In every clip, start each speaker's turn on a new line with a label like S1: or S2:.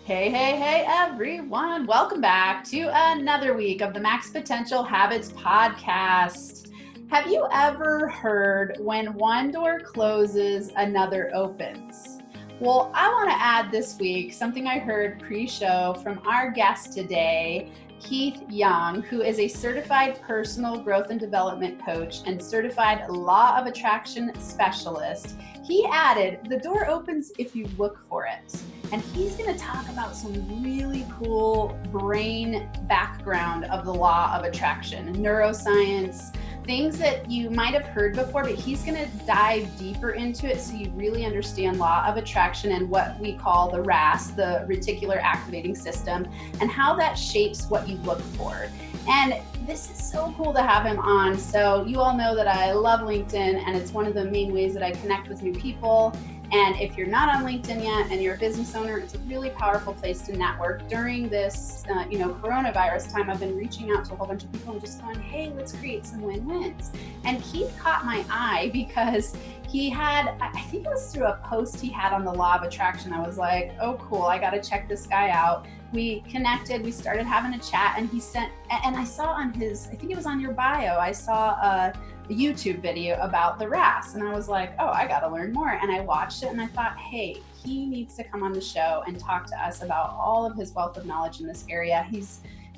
S1: Hey, hey, hey, everyone. Welcome back to another week of the Max Potential Habits podcast. Have you ever heard when one door closes, another opens? Well, I want to add this week something I heard pre-show from our guest today, Keith Young, who is a certified personal growth and development coach and certified law of attraction specialist. He added, the door opens if you look for it. And he's going to talk about some really cool brain background of the law of attraction, neuroscience, things that you might have heard before, but he's going to dive deeper into it so you really understand law of attraction and what we call the RAS, the reticular activating system, and how that shapes what you look for. And this is so cool to have him on. So you all know that I love LinkedIn, and it's one of the main ways that I connect with new people. And if you're not on LinkedIn yet and you're a business owner, it's a really powerful place to network. During this, coronavirus time, I've been reaching out to a whole bunch of people and just going, hey, let's create some win-wins. And Keith caught my eye because he had, I think it was through a post he had on the law of attraction. I was like, oh, cool, I got to check this guy out. We connected, we started having a chat, and he sent, and I saw on his, I think it was on your bio, I saw a YouTube video about the RAS, and I was like, oh, I got to learn more. And I watched it and I thought, hey, he needs to come on the show and talk to us about all of his wealth of knowledge in this area.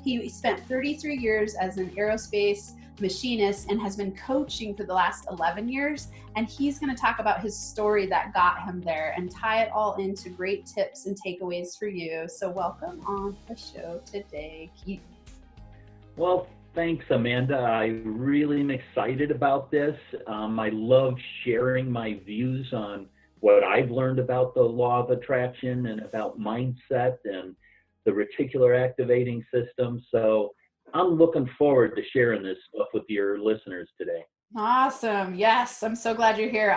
S1: He spent 33 years as an aerospace machinist and has been coaching for the last 11 years. And he's going to talk about his story that got him there and tie it all into great tips and takeaways for you. So welcome on the show today, Keith.
S2: Well, thanks, Amanda. I really am excited about this. I love sharing my views on what I've learned about the law of attraction and about mindset and the reticular activating system. So I'm looking forward to sharing this stuff with your listeners today.
S1: Awesome. Yes, I'm so glad you're here.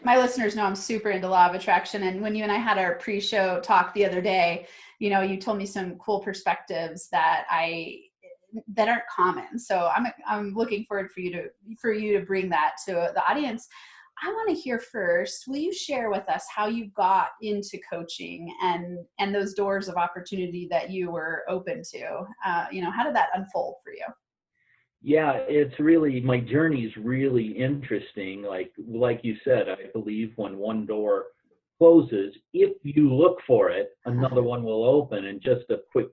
S1: My listeners know I'm super into law of attraction. And when you and I had our pre-show talk the other day, you told me some cool perspectives that aren't common. So I'm looking forward for you to bring that to the audience. I want to hear first, will you share with us how you got into coaching and those doors of opportunity that you were open to? How did that unfold for you?
S2: Yeah, my journey's really interesting. Like you said, I believe when one door closes, if you look for it, another one will open. And just a quick,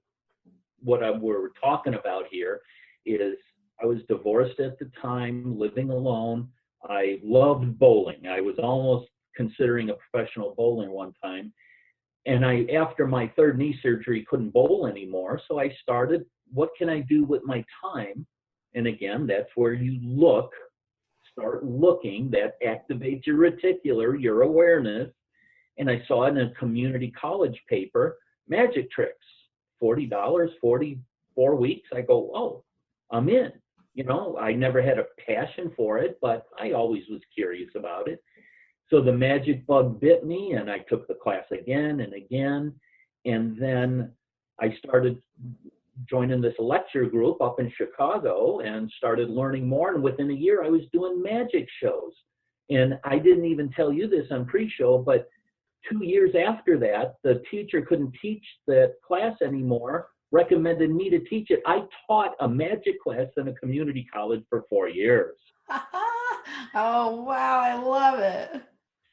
S2: we're talking about here is I was divorced at the time, living alone. I loved bowling. I was almost considering a professional bowler one time. And after my third knee surgery, couldn't bowl anymore. So I started, what can I do with my time? And again, that's where you start looking. That activates your reticular, your awareness. And I saw it in a community college paper, magic tricks, $40, 44 weeks. I go, oh, I'm in. I never had a passion for it, but I always was curious about it. So the magic bug bit me, and I took the class again and again. And then I started joining this lecture group up in Chicago and started learning more. And within a year, I was doing magic shows. And I didn't even tell you this on pre-show, but 2 years after that, the teacher couldn't teach that class anymore, recommended me to teach it. I taught a magic class in a community college for 4 years.
S1: Oh, wow. I love it.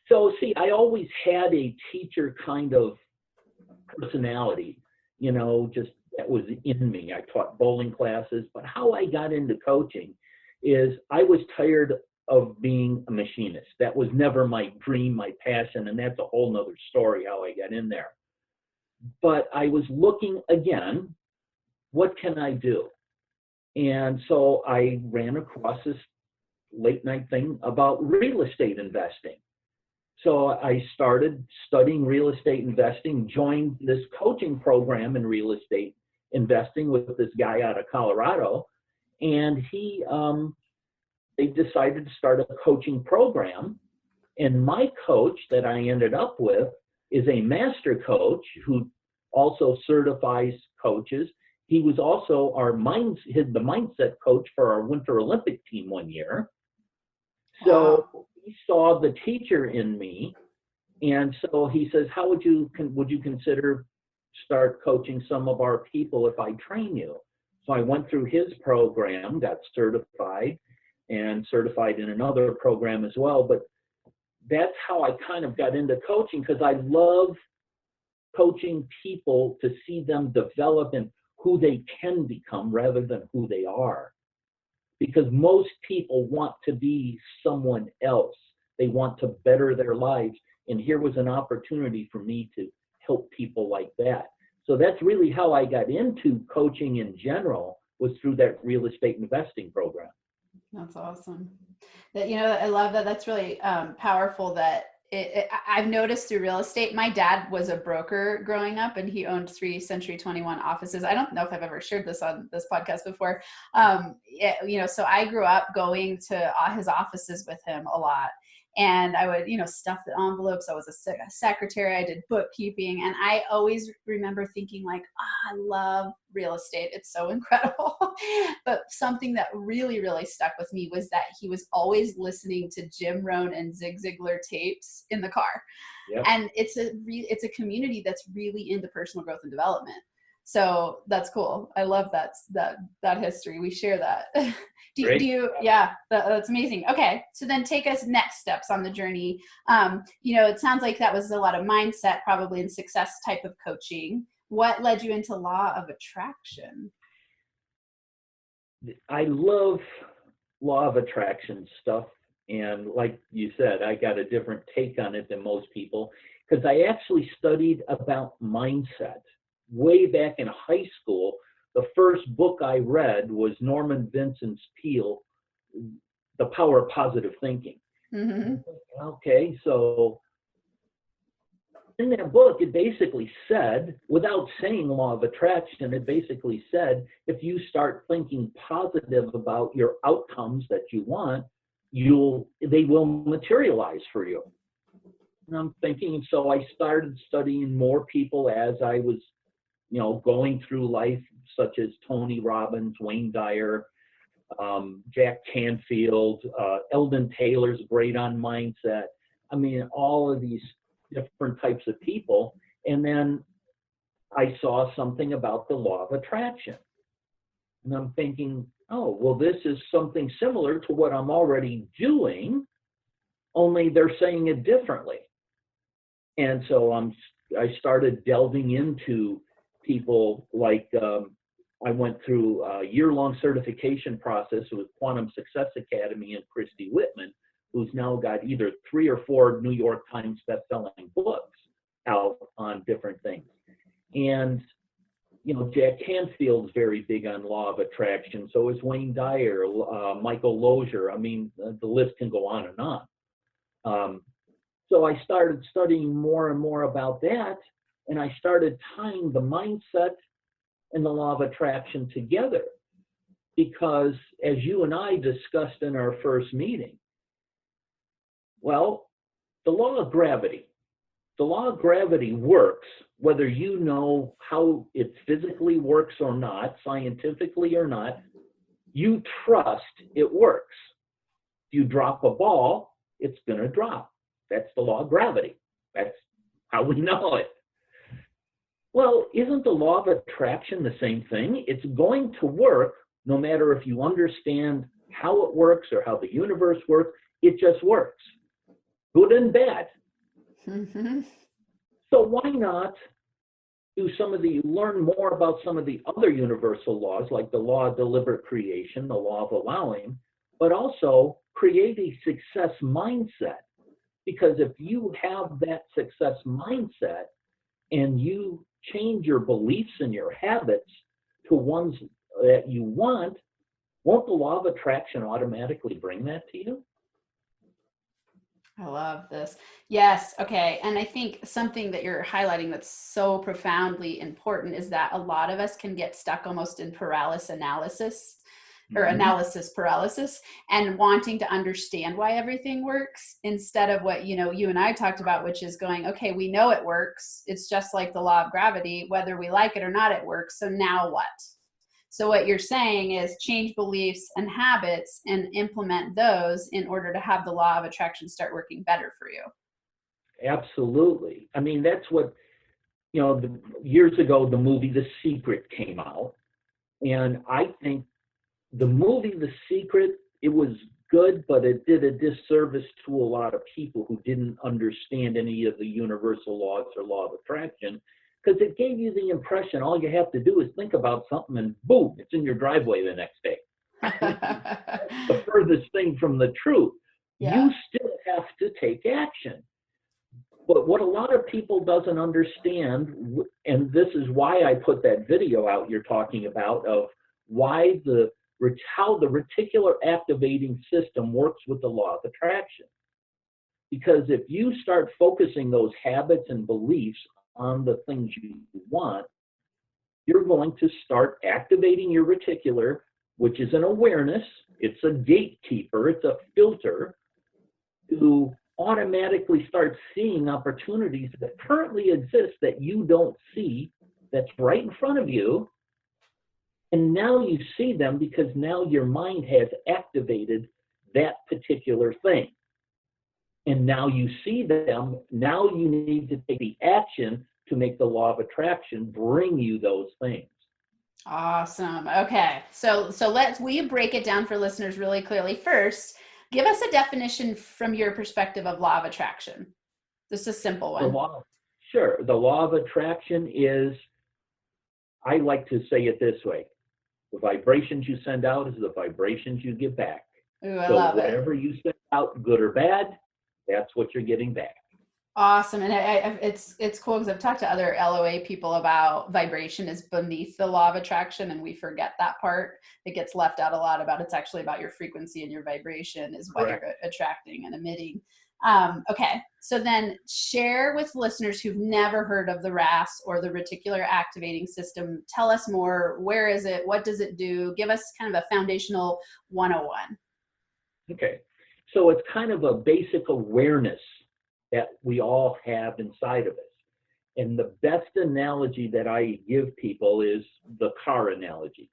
S2: So, see, I always had a teacher kind of personality, just that was in me. I taught bowling classes, but how I got into coaching is I was tired of being a machinist. That was never my dream, my passion, and that's a whole nother story how I got in there. But I was looking again, what can I do? And so I ran across this late night thing about real estate investing. So I started studying real estate investing, joined this coaching program in real estate investing with this guy out of Colorado, and they decided to start a coaching program. And my coach that I ended up with is a master coach who also certifies coaches. He was also the mindset coach for our Winter Olympic team one year. So he saw the teacher in me, and so he says, would you consider start coaching some of our people if I train you. So I went through his program, got certified, and certified in another program as well. But that's how I kind of got into coaching, because I love coaching people to see them develop in who they can become rather than who they are. Because most people want to be someone else. They want to better their lives. And here was an opportunity for me to help people like that. So that's really how I got into coaching in general, was through that real estate investing program.
S1: That's awesome. That, I love that. That's really powerful. That I've noticed through real estate. My dad was a broker growing up, and he owned 3 Century 21 offices. I don't know if I've ever shared this on this podcast before. So I grew up going to his offices with him a lot. And I would, stuff the envelopes. I was a secretary. I did bookkeeping. And I always remember thinking like, I love real estate. It's so incredible. But something that really, really stuck with me was that he was always listening to Jim Rohn and Zig Ziglar tapes in the car.
S2: Yep.
S1: And it's a community that's really into personal growth and development. So that's cool. I love that history. We share that. Do you, yeah, that's amazing. Okay. So then take us next steps on the journey. It sounds like that was a lot of mindset, probably, and success type of coaching. What led you into law of attraction?
S2: I love law of attraction stuff. And like you said, I got a different take on it than most people, because I actually studied about mindset way back in high school. The first book I read was Norman Vincent Peale, The Power of Positive Thinking.
S1: Mm-hmm.
S2: Okay, so in that book, it basically said, without saying law of attraction, it basically said, if you start thinking positive about your outcomes that you want, they will materialize for you. And I'm thinking, so I started studying more people as I was going through life, such as Tony Robbins, Wayne Dyer, Jack Canfield, Eldon Taylor's great on mindset. I mean, all of these different types of people. And then I saw something about the law of attraction. And I'm thinking, oh, well, this is something similar to what I'm already doing, only they're saying it differently. And so I started delving into people like, I went through a year-long certification process with Quantum Success Academy and Christy Whitman, who's now got either 3 or 4 New York Times best-selling books out on different things. And, Jack Canfield's very big on law of attraction. So is Wayne Dyer, Michael Lozier. I mean, the list can go on and on. So I started studying more and more about that, and I started tying the mindset and the law of attraction together, because as you and I discussed in our first meeting, well, the law of gravity works whether you know how it physically works or not, scientifically or not. You trust it works. If you drop a ball, it's going to drop. That's the law of gravity. That's how we know it. Well, isn't the law of attraction the same thing? It's going to work no matter if you understand how it works or how the universe works. It just works, good and bad.
S1: Mm-hmm.
S2: So why not learn more about some of the other universal laws, like the law of deliberate creation, the law of allowing, but also create a success mindset. Because if you have that success mindset and you change your beliefs and your habits to ones that you want, won't the law of attraction automatically bring that to you?
S1: I love this. Yes. Okay. And I think something that you're highlighting that's so profoundly important is that a lot of us can get stuck almost in paralysis analysis, or analysis paralysis, and wanting to understand why everything works, instead of what, you and I talked about, which is going, okay, we know it works. It's just like the law of gravity, whether we like it or not, it works. So now what? So what you're saying is change beliefs and habits and implement those in order to have the law of attraction start working better for you.
S2: Absolutely. I mean, that's what years ago, the movie The Secret came out. And I think the movie The Secret, it was good, but it did a disservice to a lot of people who didn't understand any of the universal laws or law of attraction, because it gave you the impression all you have to do is think about something and boom, it's in your driveway the next day. The furthest thing from the truth.
S1: Yeah.
S2: You still have to take action. But what a lot of people doesn't understand, and this is why I put that video out you're talking about, of why how the reticular activating system works with the law of attraction. Because if you start focusing those habits and beliefs on the things you want, you're going to start activating your reticular, which is an awareness. It's a gatekeeper. It's a filter to automatically start seeing opportunities that currently exist that you don't see, that's right in front of you. And now you see them because now your mind has activated that particular thing. And now you see them. Now you need to take the action to make the law of attraction bring you those things.
S1: Awesome. Okay. So will you break it down for listeners really clearly? First, give us a definition from your perspective of law of attraction. Just a simple one.
S2: Sure. The law of attraction is, I like to say it this way. The vibrations you send out is the vibrations you give back.
S1: Ooh, I love it.
S2: Whatever you send out, good or bad, that's what you're getting back.
S1: Awesome. And it's cool because I've talked to other LOA people about vibration is beneath the law of attraction, and we forget that part. It gets left out a lot about it's actually about your frequency, and your vibration is what you're attracting and emitting. Okay. So then share with listeners who've never heard of the RAS or the reticular activating system. Tell us more. Where is it? What does it do? Give us kind of a foundational 101.
S2: Okay. So it's kind of a basic awareness that we all have inside of us. And the best analogy that I give people is the car analogy.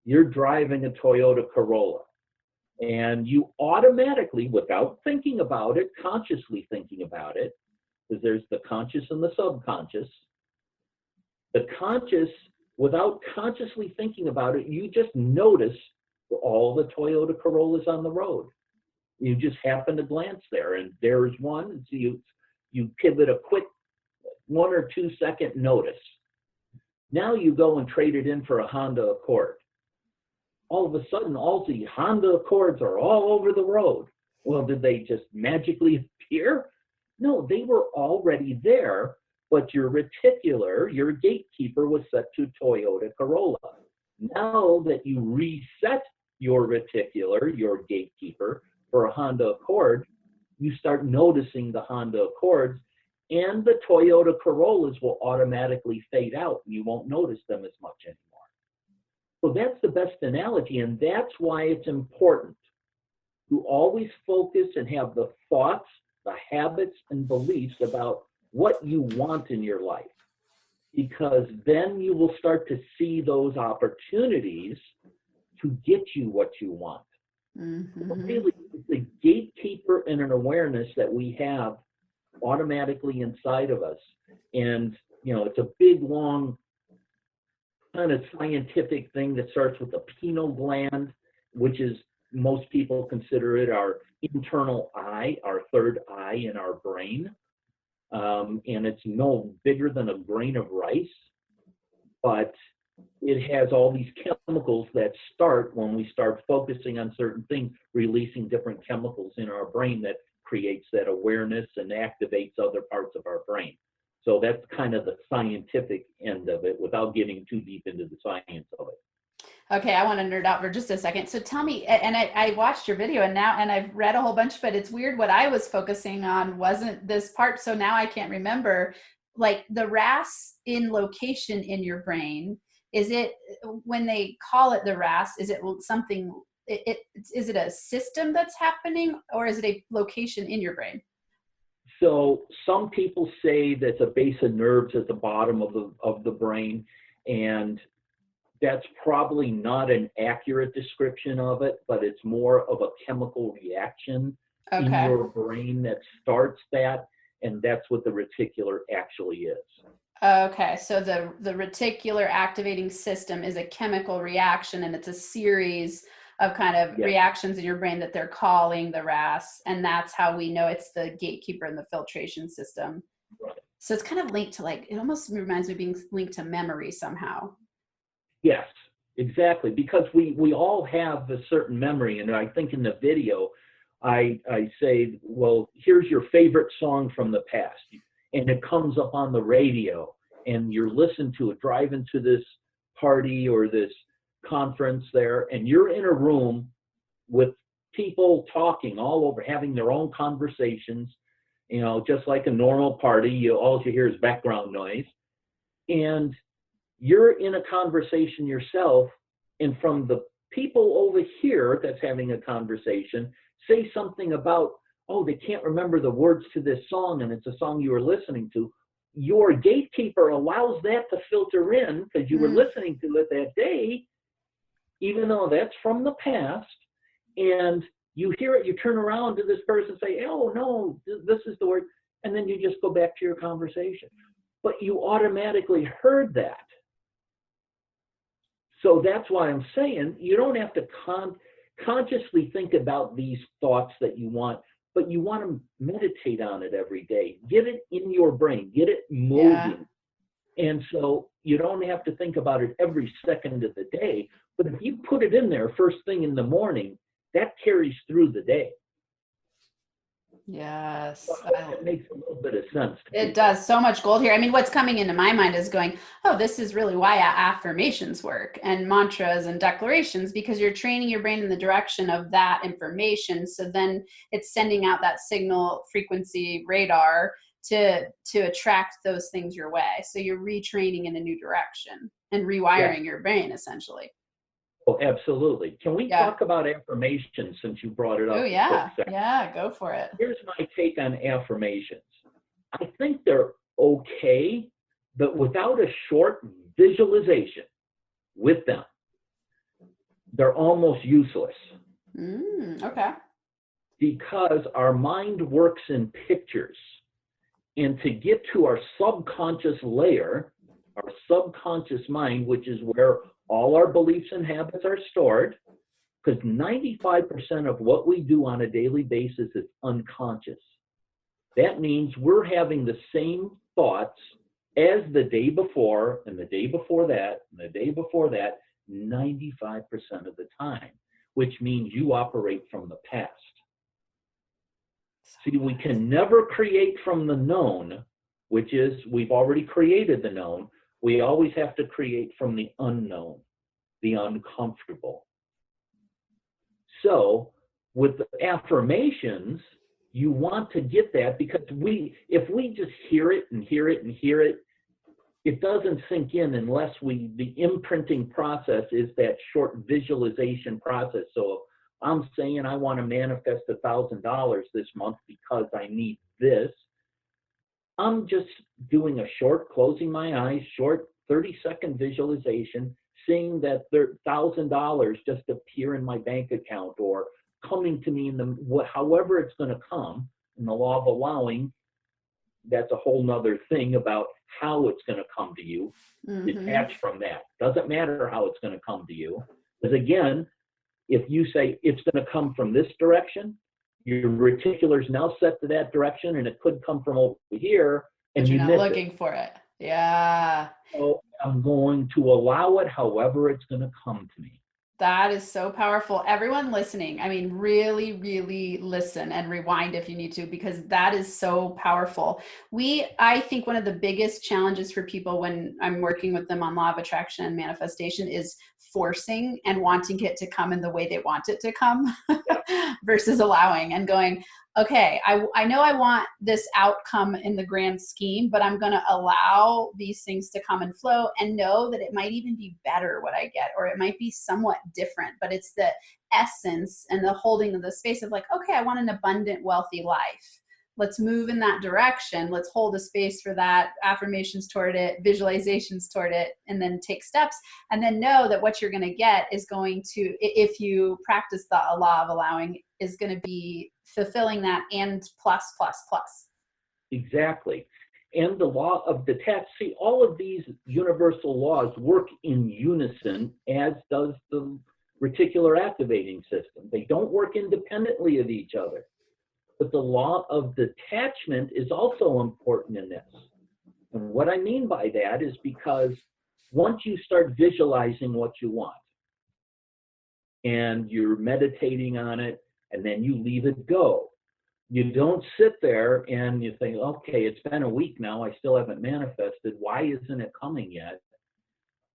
S2: You're driving a Toyota Corolla, and you automatically, without thinking about it, consciously thinking about it, because there's the conscious and the subconscious. The conscious, without consciously thinking about it, you just notice all the Toyota Corollas on the road. You just happen to glance there, and there's one. And so you pivot a quick 1 or 2 second notice. Now you go and trade it in for a Honda Accord. All of a sudden, all the Honda Accords are all over the road. Well, did they just magically appear? No, they were already there, but your reticular, your gatekeeper, was set to Toyota Corolla. Now that you reset your reticular, your gatekeeper, for a Honda Accord, you start noticing the Honda Accords, and the Toyota Corollas will automatically fade out. You won't notice them as much anymore. So that's the best analogy, and that's why it's important to always focus and have the thoughts, the habits, and beliefs about what you want in your life, because then you will start to see those opportunities to get you what you want. Mm-hmm. Really, the gatekeeper and an awareness that we have automatically inside of us. And, it's a big, long, kind of scientific thing that starts with the pineal gland, which is, most people consider it our internal eye, our third eye in our brain. And it's no bigger than a grain of rice, but it has all these chemicals that start when we start focusing on certain things, releasing different chemicals in our brain that creates that awareness and activates other parts of our brain. So that's kind of the scientific end of it without getting too deep into the science of it.
S1: Okay, I want to nerd out for just a second. So tell me, and I watched your video and I've read a whole bunch, but it's weird, what I was focusing on wasn't this part. So now I can't remember, like the RAS in location in your brain. Is it, when they call it the RAS, is it something, is it a system that's happening, or is it a location in your brain?
S2: So some people say that's a base of nerves at the bottom of the brain, and that's probably not an accurate description of it, but it's more of a chemical reaction in your brain that starts that. and that's what the reticular actually is.
S1: Okay, so the reticular activating system is a chemical reaction, and it's a series of kind of
S2: Yes.
S1: reactions in your brain that they're calling the RAS, and that's how we know it's the gatekeeper and the filtration system.
S2: Right.
S1: So it's kind of linked to, like, it almost reminds me of being linked to memory somehow.
S2: Yes, exactly, because we all have a certain memory, and I think in the video I say, well, here's your favorite song from the past, and it comes up on the radio, and you're listening to it driving to this party or this conference there, and you're in a room with people talking all over, having their own conversations, just like a normal party. All you hear is background noise, and you're in a conversation yourself, and from the people over here that's having a conversation, say something about, oh, they can't remember the words to this song, and it's a song you were listening to. Your gatekeeper allows that to filter in because you were listening to it that day, even though that's from the past, and you hear it, you turn around to this person and say, oh, no, this is the word, and then you just go back to your conversation. But you automatically heard that. So that's why I'm saying you don't have to consciously think about these thoughts that you want, but you want to meditate on it every day. Get it in your brain, get it moving. Yeah. And so you don't have to think about it every second of the day, but if you put it in there first thing in the morning, that carries through the day.
S1: Yes.
S2: It makes a little bit of sense.
S1: It does. So much gold here. I mean, what's coming into my mind is going, oh, this is really why affirmations work and mantras and declarations, because you're training your brain in the direction of that information. So then it's sending out that signal frequency radar to attract those things your way. So you're retraining in a new direction and rewiring your brain, essentially.
S2: Oh, absolutely. Can we talk about affirmations since you brought it up?
S1: Oh, yeah. Yeah, go for it.
S2: Here's my take on affirmations. I think they're okay, but without a short visualization with them, they're almost useless.
S1: Okay.
S2: Because our mind works in pictures. And to get to our subconscious layer, our subconscious mind, which is where all our beliefs and habits are stored, because 95% of what we do on a daily basis is unconscious. That means we're having the same thoughts as the day before, and the day before that, and the day before that, 95% of the time, which means you operate from the past. See, we can never create from the known, which is we've already created the known. We always have to create from the unknown, the uncomfortable. So with the affirmations, you want to get that, because if we just hear it and hear it and hear it, it doesn't sink in unless the imprinting process is that short visualization process. So I'm saying I want to manifest $1,000 this month because I need this. I'm just doing a short, closing my eyes, short 30-second visualization, seeing that $1,000 just appear in my bank account or coming to me however it's going to come. In the law of allowing, that's a whole nother thing about how it's going to come to you. Detached from that. Doesn't matter how it's going to come to you. Because again, if you say it's going to come from this direction, your reticular is now set to that direction, and it could come from over here, and
S1: you're not looking for it. Yeah.
S2: So I'm going to allow it however it's going to come to me.
S1: That is so powerful. Everyone listening, I mean, really, really listen and rewind if you need to, because that is so powerful. I think one of the biggest challenges for people when I'm working with them on law of attraction and manifestation is forcing and wanting it to come in the way they want it to come versus allowing and going, okay, I know I want this outcome in the grand scheme, but I'm going to allow these things to come and flow and know that it might even be better what I get, or it might be somewhat different, but it's the essence and the holding of the space of like, okay, I want an abundant, wealthy life. Let's move in that direction. Let's hold a space for that, affirmations toward it, visualizations toward it, and then take steps. And then know that what you're going to get is going to, if you practice the law of allowing, is going to be fulfilling that and plus, plus, plus.
S2: Exactly. And the law of detach. See, all of these universal laws work in unison, as does the reticular activating system. They don't work independently of each other. But the law of detachment is also important in this. And what I mean by that is because once you start visualizing what you want and you're meditating on it and then you leave it go, you don't sit there and you think, okay, it's been a week now, I still haven't manifested. Why isn't it coming yet?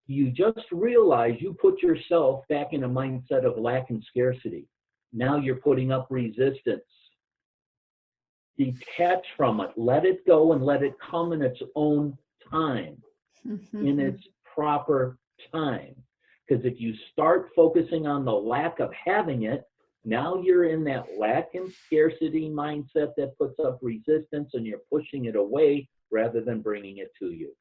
S2: You just realize you put yourself back in a mindset of lack and scarcity. Now you're putting up resistance. Detach from it. Let it go and let it come in its own time, in its proper time. Because if you start focusing on the lack of having it, now you're in that lack and scarcity mindset that puts up resistance, and you're pushing it away rather than bringing it to you.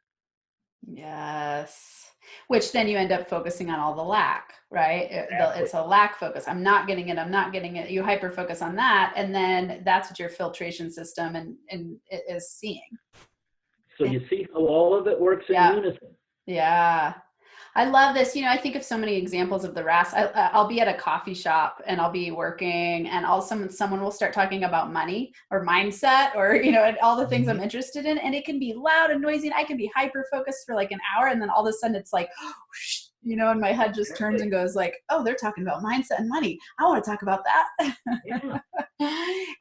S1: Yes. Which then you end up focusing on all the lack, right?
S2: Exactly.
S1: It's a lack focus. I'm not getting it. I'm not getting it. You hyper focus on that. And then that's what your filtration system and it is seeing.
S2: So you see how all of it works in unison.
S1: Yeah. I love this. You know, I think of so many examples of the RAS. I'll be at a coffee shop and I'll be working, and someone will start talking about money or mindset or, you know, and all the things I'm interested in. And it can be loud and noisy, and I can be hyper focused for like an hour. And then all of a sudden it's like, you know, and my head just turns and goes like, oh, they're talking about mindset and money. I want to talk about that.
S2: Yeah.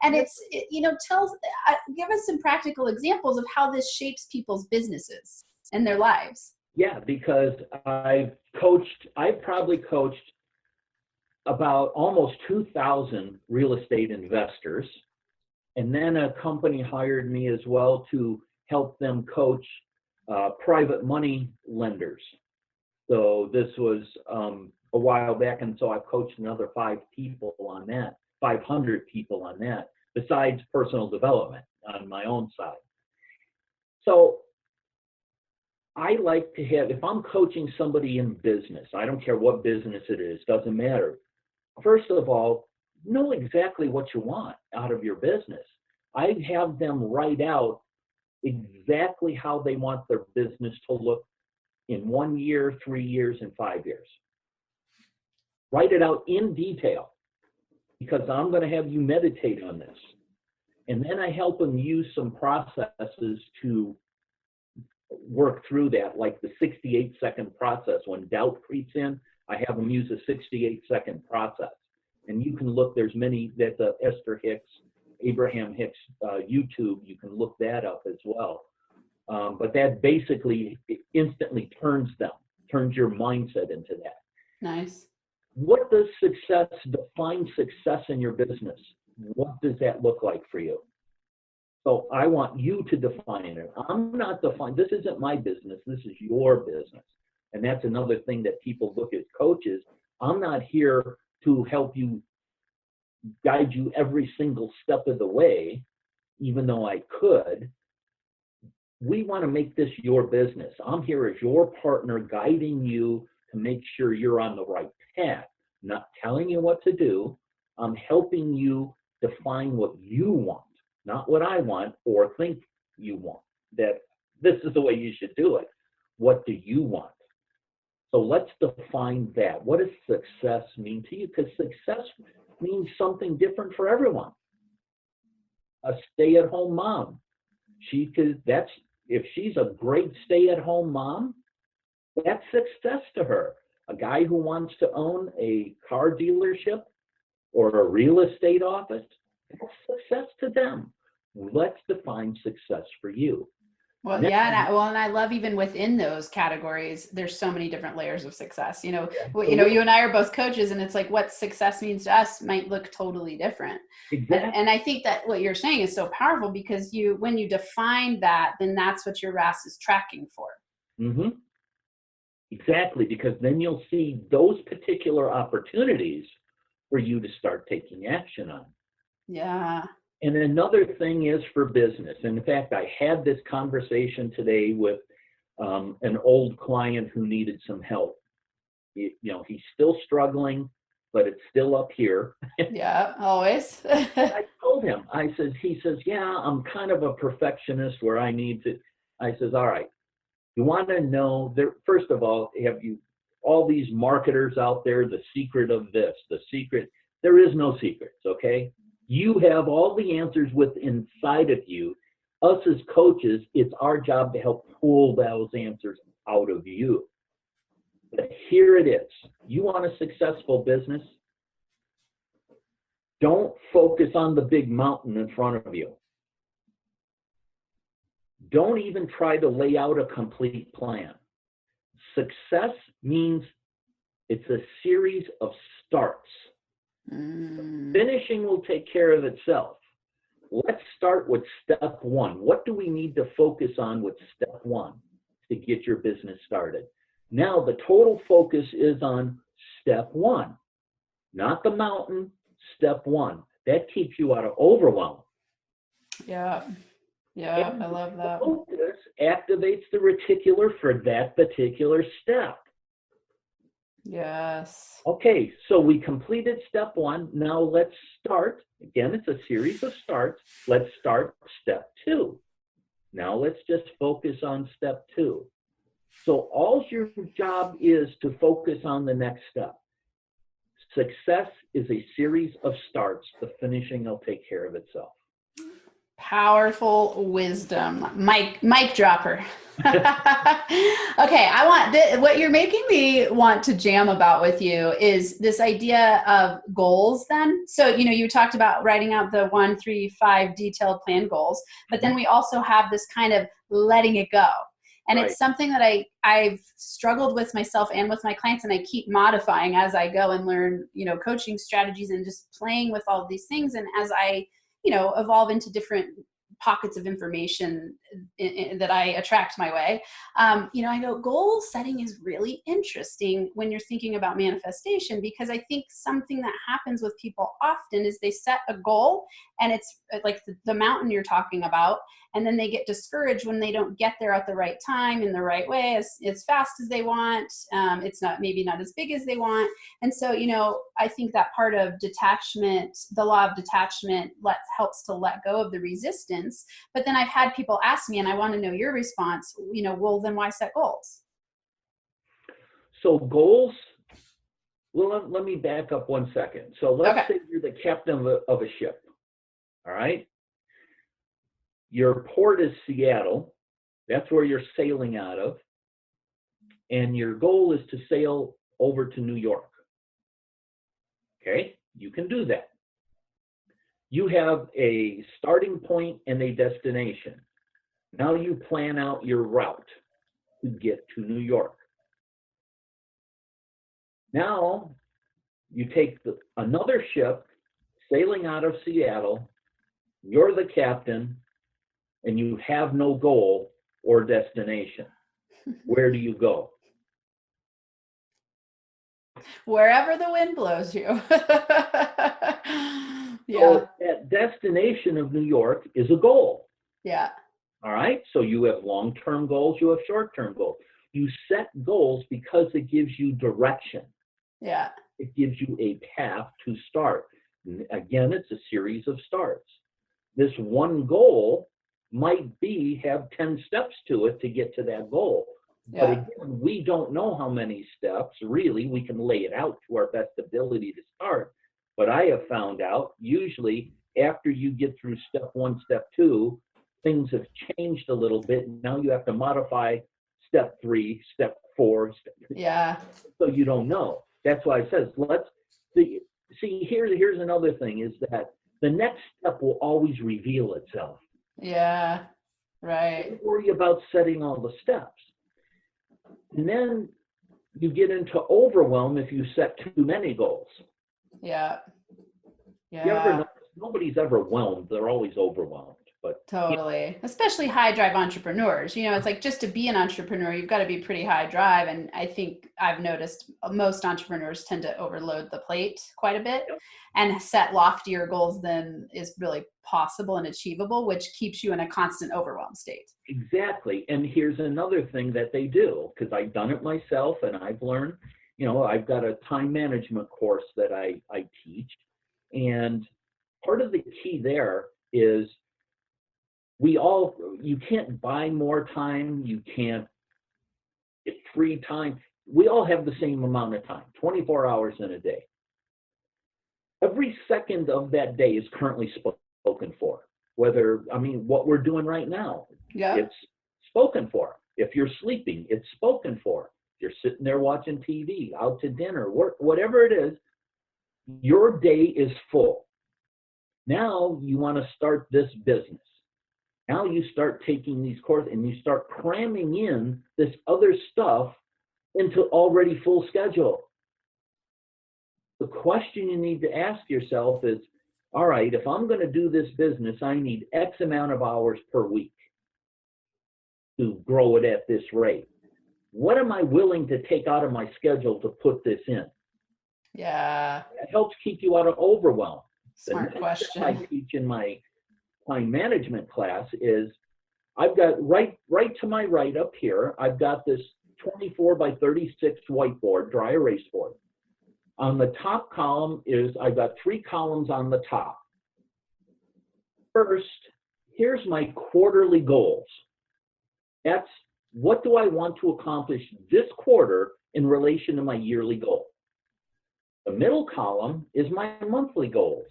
S1: And you know, give us some practical examples of how this shapes people's businesses and their lives.
S2: Yeah, because I've probably coached about almost 2,000 real estate investors. And then a company hired me as well to help them coach private money lenders. So this was a while back, and so I've coached another 500 people on that, besides personal development on my own side. So I like to have, if I'm coaching somebody in business, I don't care what business it is, doesn't matter. First of all, know exactly what you want out of your business. I have them write out exactly how they want their business to look in 1 year, 3 years, and 5 years. Write it out in detail, because I'm going to have you meditate on this. And then I help them use some processes to work through that, like the 68-second process. When doubt creeps in, I have them use a 68-second process. And you can look, there's many, that's Esther Hicks, Abraham Hicks YouTube, you can look that up as well. But that basically instantly turns your mindset into that.
S1: Nice.
S2: What does define success in your business? What does that look like for you? So I want you to define it. I'm not defining, this isn't my business, this is your business. And that's another thing that people look at coaches. I'm not here to help you, guide you every single step of the way, even though I could. We want to make this your business. I'm here as your partner, guiding you to make sure you're on the right path, not telling you what to do. I'm helping you define what you want, not what I want or think you want, that this is the way you should do it. What do you want? So let's define that. What does success mean to you? Because success means something different for everyone. A stay-at-home mom, if she's a great stay-at-home mom, that's success to her. A guy who wants to own a car dealership or a real estate office, that's success to them. Let's define success for you.
S1: Well, yeah, and I love, even within those categories, there's so many different layers of success. You know, you and I are both coaches, and it's like what success means to us might look totally different. Exactly. And I think that what you're saying is so powerful, because when you define that, then that's what your RAS is tracking for.
S2: Mm-hmm. Exactly, because then you'll see those particular opportunities for you to start taking action on.
S1: Yeah.
S2: And another thing is for business. And in fact, I had this conversation today with an old client who needed some help. He's still struggling. but it's still up here.
S1: Yeah, always.
S2: I told him, he says, yeah, I'm kind of a perfectionist where I need to. I says, all right, you want to know, there, first of all, have you, all these marketers out there, the secret of this, the secret, there is no secrets, okay? You have all the answers within inside of you. Us as coaches, it's our job to help pull those answers out of you. But here it is. You want a successful business? Don't focus on the big mountain in front of you. Don't even try to lay out a complete plan. Success means it's a series of starts. Finishing will take care of itself. Let's start with step one. What do we need to focus on with step one to get your business started? Now the total focus is on step one, not the mountain, step one. That keeps you out of overwhelm.
S1: Yeah. Yeah, I love that.
S2: Focus activates the reticular for that particular step.
S1: Yes.
S2: Okay, so we completed step one. Now let's start. Again, it's a series of starts. Let's start step two. Now let's just focus on step two. So all your job is to focus on the next step. Success is a series of starts. The finishing will take care of itself.
S1: Powerful wisdom. Mic dropper. Okay, I want what you're making me want to jam about with you is this idea of goals then. So, you talked about writing out the 1, 3, 5 detailed plan goals, but then we also have this kind of letting it go. And
S2: Right.
S1: It's something that I've struggled with myself and with my clients, and I keep modifying as I go and learn, coaching strategies and just playing with all of these things. And as I evolve into different pockets of information that I attract my way. I know goal setting is really interesting when you're thinking about manifestation, because I think something that happens with people often is they set a goal and it's like the mountain you're talking about. And then they get discouraged when they don't get there at the right time in the right way, as fast as they want. It's maybe not as big as they want. And so, I think that part of detachment, the law of detachment, helps to let go of the resistance. But then I've had people ask me, and I want to know your response, well, then why set goals?
S2: So goals, well, let me back up 1 second. So let's say you're the captain of a ship, all right? Your port is Seattle. That's where you're sailing out of. And your goal is to sail over to New York. Okay, you can do that. You have a starting point and a destination. Now you plan out your route to get to New York. Now you take another ship sailing out of Seattle. You're the captain and you have no goal or destination. Where do you go?
S1: Wherever the wind blows you. Yeah.
S2: So that destination of New York is a goal.
S1: Yeah.
S2: All right. So you have long-term goals, you have short-term goals. You set goals because it gives you direction.
S1: Yeah.
S2: It gives you a path to start. Again, it's a series of starts. This one goal might have 10 steps to it to get to that goal.
S1: Yeah.
S2: But again, we don't know how many steps. Really, we can lay it out to our best ability to start. But I have found out, usually after you get through step 1, step 2, things have changed a little bit. Now you have to modify step 3, step 4.
S1: Yeah.
S2: So you don't know. That's why it says, here's another thing is that the next step will always reveal itself.
S1: Yeah. Right.
S2: Don't worry about setting all the steps. And then you get into overwhelm if you set too many goals.
S1: Yeah. Yeah.
S2: You ever notice, nobody's ever whelmed, they're always overwhelmed. But
S1: totally. Especially high drive entrepreneurs. It's like, just to be an entrepreneur, you've got to be pretty high drive. And I think I've noticed most entrepreneurs tend to overload the plate quite a bit and set loftier goals than is really possible and achievable, which keeps you in a constant overwhelm state.
S2: Exactly. And here's another thing that they do, because I've done it myself and I've learned, I've got a time management course that I teach. And part of the key there is you can't buy more time. You can't get free time. We all have the same amount of time, 24 hours in a day. Every second of that day is currently spoken for. What we're doing right now, it's spoken for. If you're sleeping, it's spoken for. If you're sitting there watching TV, out to dinner, work, whatever it is, your day is full. Now you want to start this business. Now you start taking these courses and you start cramming in this other stuff into already full schedule. The question you need to ask yourself is, all right, if I'm going to do this business, I need X amount of hours per week to grow it at this rate. What am I willing to take out of my schedule to put this in?
S1: Yeah.
S2: It helps keep you out of overwhelm.
S1: Smart question.
S2: I teach in my time management class is I've got right to my right up here, I've got this 24 by 36 whiteboard, dry erase board. On the top column I've got 3 columns on the top. First, here's my quarterly goals. That's what do I want to accomplish this quarter in relation to my yearly goal. The middle column is my monthly goals.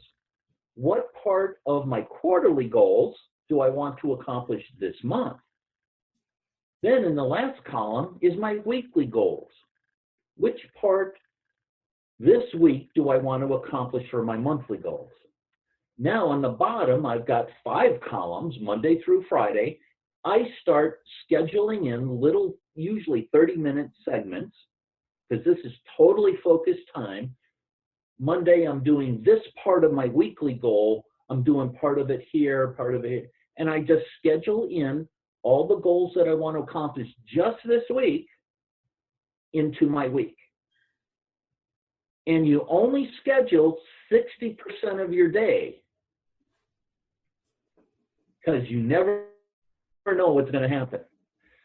S2: What part of my quarterly goals do I want to accomplish this month? Then in the last column is my weekly goals. Which part this week do I want to accomplish for my monthly goals? Now on the bottom, I've got 5 columns, Monday through Friday. I start scheduling in little, usually 30-minute segments, because this is totally focused time. Monday, I'm doing this part of my weekly goal. I'm doing part of it here, part of it here. And I just schedule in all the goals that I want to accomplish just this week into my week. And you only schedule 60% of your day because you never know what's going to happen.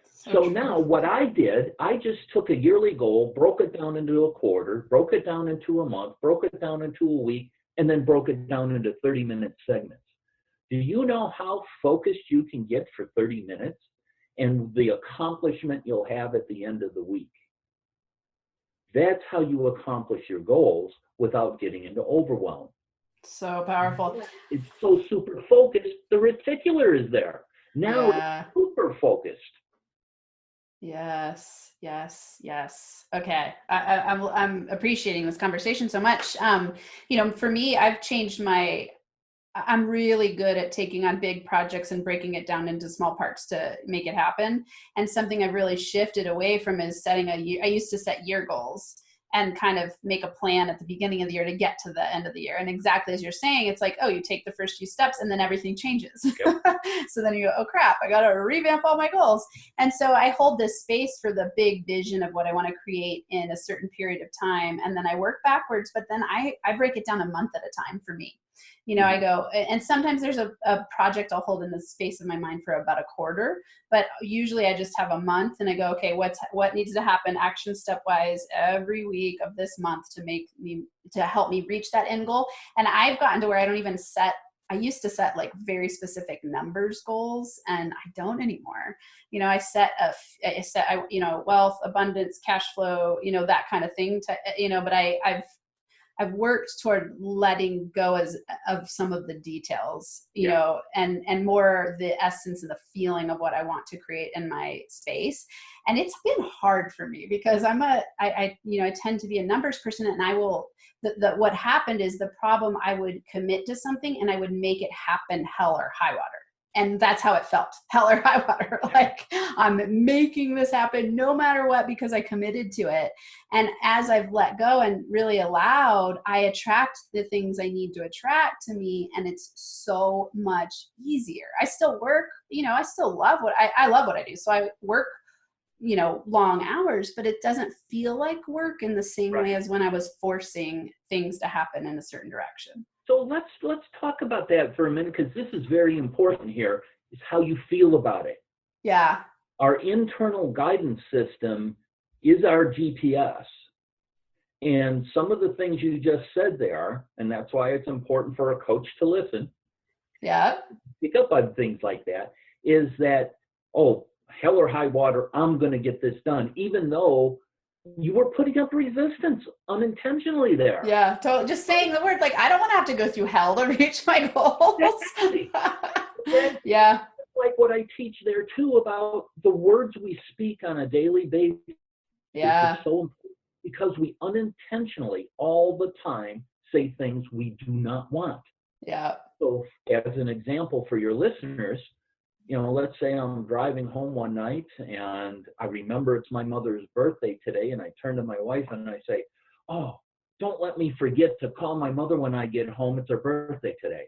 S2: So now what I did, I just took a yearly goal, broke it down into a quarter, broke it down into a month, broke it down into a week, and then broke it down into 30-minute segments. Do you know how focused you can get for 30 minutes and the accomplishment you'll have at the end of the week? That's how you accomplish your goals without getting into overwhelm.
S1: So powerful.
S2: It's so super focused, the reticular is there. Now it's super focused.
S1: Yes. Okay. I'm appreciating this conversation so much. For me, I've changed I'm really good at taking on big projects and breaking it down into small parts to make it happen. And something I've really shifted away from is I used to set year goals and kind of make a plan at the beginning of the year to get to the end of the year. And exactly as you're saying, it's like, oh, you take the first few steps and then everything changes. Yep. So then you go, oh crap, I got to revamp all my goals. And so I hold this space for the big vision of what I want to create in a certain period of time. And then I work backwards, but then I break it down a month at a time for me. I go, and sometimes there's a project I'll hold in the space of my mind for about a quarter, but usually I just have a month and I go, okay, what needs to happen action stepwise every week of this month to help me reach that end goal. And I've gotten to where I don't even I used to set like very specific numbers goals, and I don't anymore. I set wealth, abundance, cash flow, that kind of thing but I've worked toward letting go of some of the details, and more the essence and the feeling of what I want to create in my space. And it's been hard for me because I tend to be a numbers person, and I will, what happened is the problem, I would commit to something and I would make it happen hell or high water. And that's how it felt, hell or high water. Like I'm making this happen no matter what because I committed to it. And as I've let go and really allowed, I attract the things I need to attract to me. And it's so much easier. I still work, I still love I love what I do. So I work, long hours, but it doesn't feel like work in the same way as when I was forcing things to happen in a certain direction.
S2: So let's talk about that for a minute, because this is very important here, is how you feel about it.
S1: Yeah.
S2: Our internal guidance system is our GPS. And some of the things you just said there, and that's why it's important for a coach to listen,
S1: Yeah.
S2: pick up on things like that, is that, oh, hell or high water, I'm going to get this done, even though you were putting up resistance unintentionally there.
S1: Yeah, totally. Just saying the word, like, I don't want to have to go through hell to reach my goals.
S2: Exactly.
S1: Yeah.
S2: Like what I teach there too about the words we speak on a daily basis
S1: Yeah.
S2: is so important because we unintentionally all the time say things we do not want.
S1: Yeah.
S2: So as an example for your listeners, let's say I'm driving home one night and I remember it's my mother's birthday today, and I turn to my wife and I say, oh, don't let me forget to call my mother when I get home. It's her birthday today.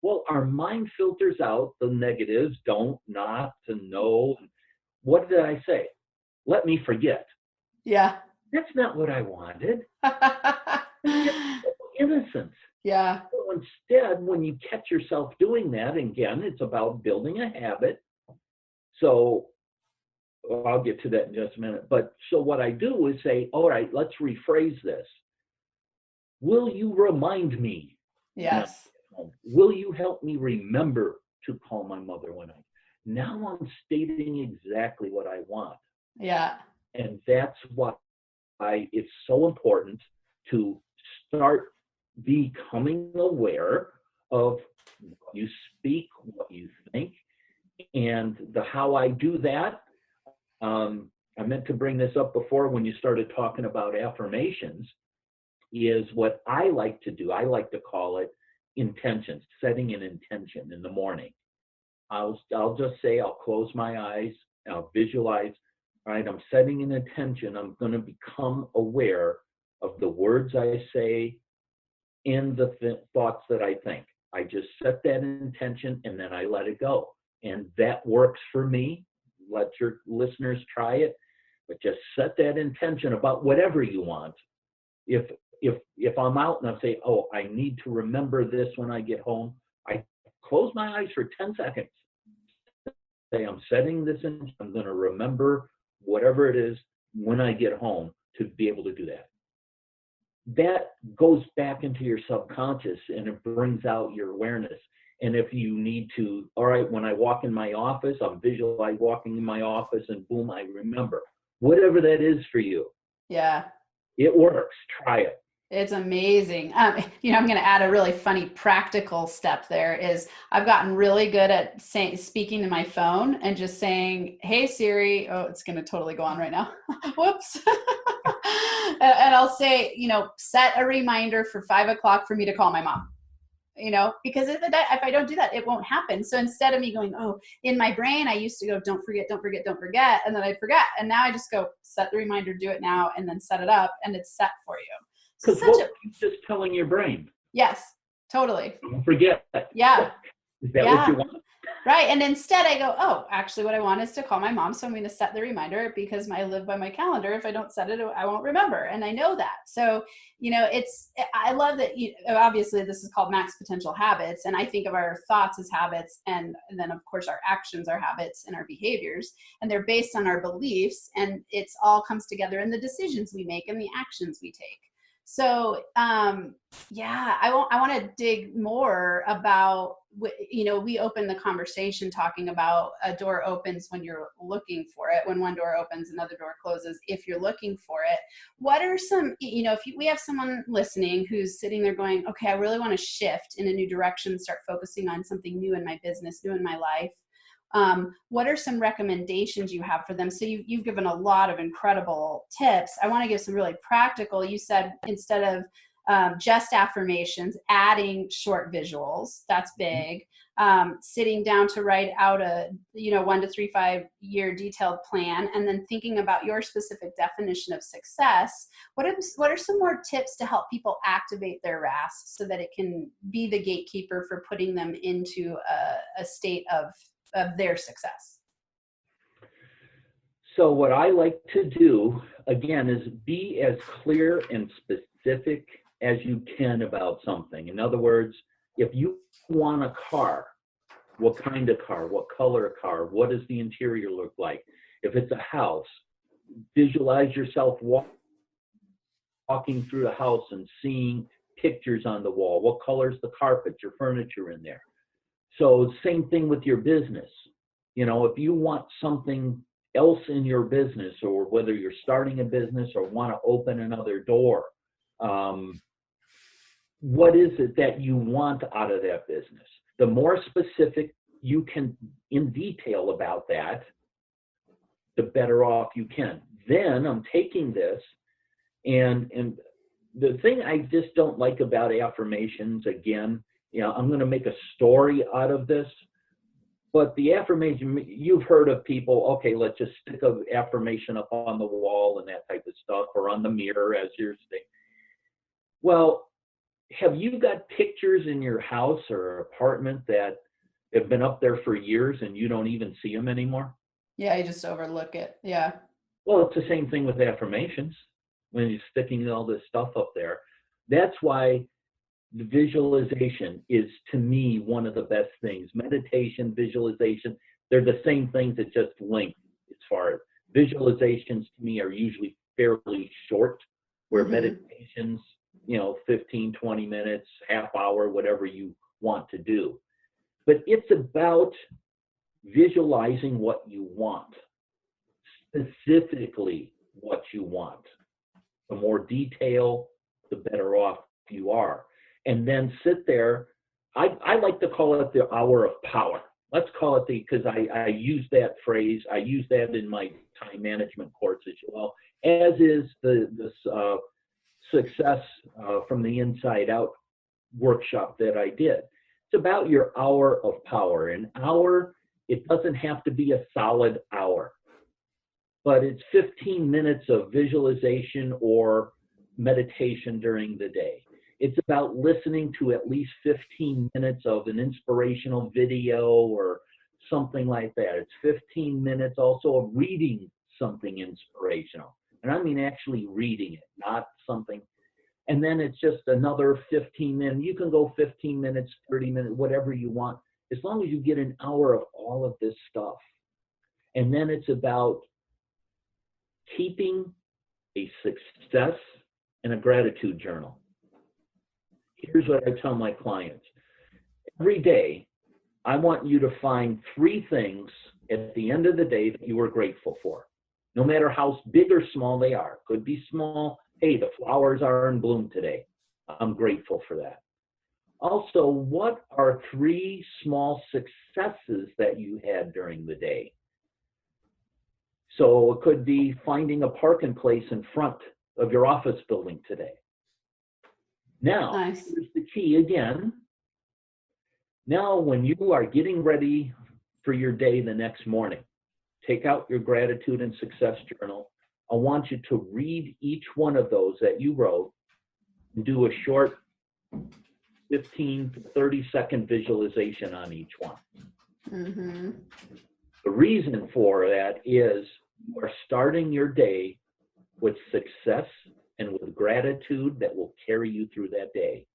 S2: Well, our mind filters out the negatives, don't, not, and no. What did I say? Let me forget.
S1: Yeah.
S2: That's not what I wanted. Innocence.
S1: Yeah.
S2: So instead, when you catch yourself doing that, again, it's about building a habit. So I'll get to that in just a minute. But so what I do is say, all right, let's rephrase this. Will you remind me?
S1: Yes.
S2: Will you help me remember to call my mother when I? Now I'm stating exactly what I want.
S1: Yeah.
S2: And that's why it's so important to start becoming aware of what you speak, what you think, and the how I do that. I meant to bring this up before when you started talking about affirmations, is what I like to do. I like to call it intentions, setting an intention in the morning. I'll just say, I'll close my eyes, I'll visualize, all right, I'm setting an intention. I'm going to become aware of the words I say and the thoughts that I think. I just set that intention and then I let it go. And that works for me. Let your listeners try it, but just set that intention about whatever you want. If I'm out and I say, oh, I need to remember this when I get home, I close my eyes for 10 seconds. Say, I'm setting this in, I'm going to remember whatever it is when I get home to be able to do that. That goes back into your subconscious and it brings out your awareness. And if you need to, all right, when I walk in my office, I'm visualizing walking in my office and boom, I remember. Whatever that is for you.
S1: Yeah.
S2: It works. Try it.
S1: It's amazing. I'm going to add a really funny practical step there is I've gotten really good at speaking to my phone and just saying, hey, Siri. Oh, it's going to totally go on right now. Whoops. and I'll say, set a reminder for 5:00 for me to call my mom. Because if I don't do that, it won't happen. So instead of me going, oh, in my brain, I used to go, don't forget. And then I'd forget. And now I just go, set the reminder, do it now, and then set it up, and it's set for you.
S2: Because what are you just telling your brain?
S1: Yes, totally.
S2: Don't forget that.
S1: Yeah.
S2: Is that what you want?
S1: Right. And instead I go, oh, actually what I want is to call my mom. So I'm going to set the reminder because I live by my calendar. If I don't set it, I won't remember. And I know that. So, I love that obviously this is called max potential habits. And I think of our thoughts as habits. And then of course our actions are habits and our behaviors, and they're based on our beliefs. And it's all comes together in the decisions we make and the actions we take. So, I want to dig more about, we opened the conversation talking about a door opens when you're looking for it. When one door opens, another door closes if you're looking for it. What are some, if we have someone listening who's sitting there going, okay, I really want to shift in a new direction, start focusing on something new in my business, new in my life. What are some recommendations you have for them? So you've given a lot of incredible tips. I want to give some really practical. You said instead of just affirmations, adding short visuals. That's big. Sitting down to write out a 1 to 3, 5 year detailed plan, and then thinking about your specific definition of success. What are some more tips to help people activate their RAS so that it can be the gatekeeper for putting them into a state of their success?
S2: So what I like to do, again, is be as clear and specific as you can about something. In other words, if you want a car, what kind of car, what color car, what does the interior look like? If it's a house, visualize yourself walking walking through the house and seeing pictures on the wall. What color's the carpet, your furniture in there? So same thing with your business. You know, if you want something else in your business, or whether you're starting a business or want to open another door, what is it that you want out of that business? The more specific you can in detail about that, the better off you can. Then I'm taking this, and the thing I just don't like about affirmations, again, you know, I'm going to make a story out of this, but the affirmation, you've heard of people, okay, let's just stick an affirmation up on the wall and that type of stuff, or on the mirror as you're saying. Well, have you got pictures in your house or apartment that have been up there for years and you don't even see them anymore?
S1: Yeah, you just overlook it. Yeah.
S2: Well, it's the same thing with affirmations. When you're sticking all this stuff up there, that's why the visualization is, to me, one of the best things. Meditation, visualization, they're the same things that just link. As far as visualizations, to me, are usually fairly short, where meditations, you know, 15, 20 minutes, half hour, whatever you want to do. But it's about visualizing what you want, specifically what you want. The more detail, the better off you are. And then sit there. I like to call it the hour of power. Let's call it because I use that phrase. I use that in my time management course as well, as is the success from the inside out workshop that I did. It's about your hour of power. An hour, it doesn't have to be a solid hour, but it's 15 minutes of visualization or meditation during the day. It's about listening to at least 15 minutes of an inspirational video or something like that. It's 15 minutes also of reading something inspirational. And I mean actually reading it, not something. And then it's just another 15 minutes. You can go 15 minutes, 30 minutes, whatever you want, as long as you get an hour of all of this stuff. And then it's about keeping a success and a gratitude journal. Here's what I tell my clients. Every day, I want you to find 3 things at the end of the day that you are grateful for. No matter how big or small they are. Could be small. Hey, the flowers are in bloom today. I'm grateful for that. Also, what are 3 small successes that you had during the day? So it could be finding a parking place in front of your office building today. Now,
S1: Nice.
S2: Here's the key again. Now, when you are getting ready for your day the next morning, take out your gratitude and success journal. I want you to read each one of those that you wrote and do a short 15 to 30-second visualization on each one. The reason for that is you are starting your day with success and with gratitude that will carry you through that day.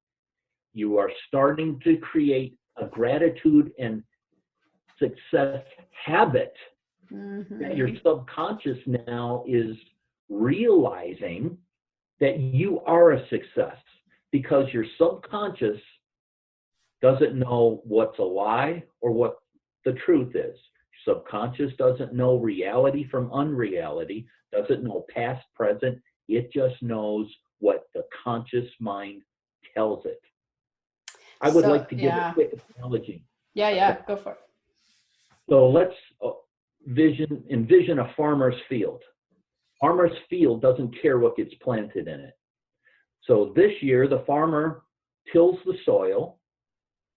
S2: You are starting to create a gratitude and success habit that your subconscious now is realizing that you are a success, because your subconscious doesn't know what's a lie or what the truth is. Your subconscious doesn't know reality from unreality, doesn't know past, present. It just knows what the conscious mind tells it. I would like to give a quick analogy.
S1: Yeah, go for it.
S2: So let's envision a farmer's field. Farmer's field doesn't care what gets planted in it. So this year, the farmer tills the soil,